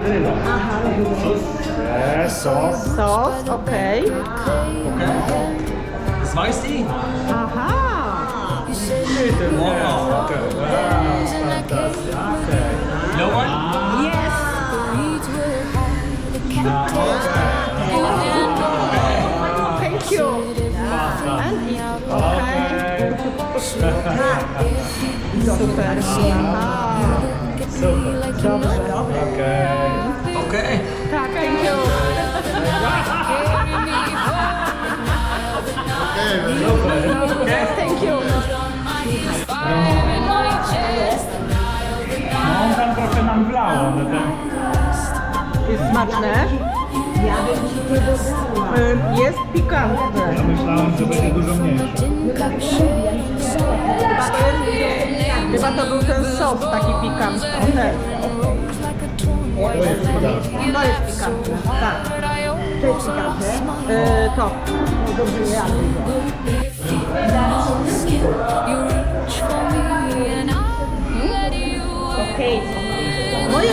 Aha, sos. Sos, okej. Spicy? Aha. Wow. No one? Yes. Thank you. And eat. Okay. Super. Aha. Dobrze. Okay. Tak, thank you. Thank you. No on tam trochę nam wlało, ale tam... Jest smaczne. Jest pikantne. Ja myślałem, że będzie dużo mniejsze. Chyba to był ten sos taki pikantny. O, ten. To jest pikantne. Tak. To jest pikantne? To. Dobrze, ja. Okej. Moje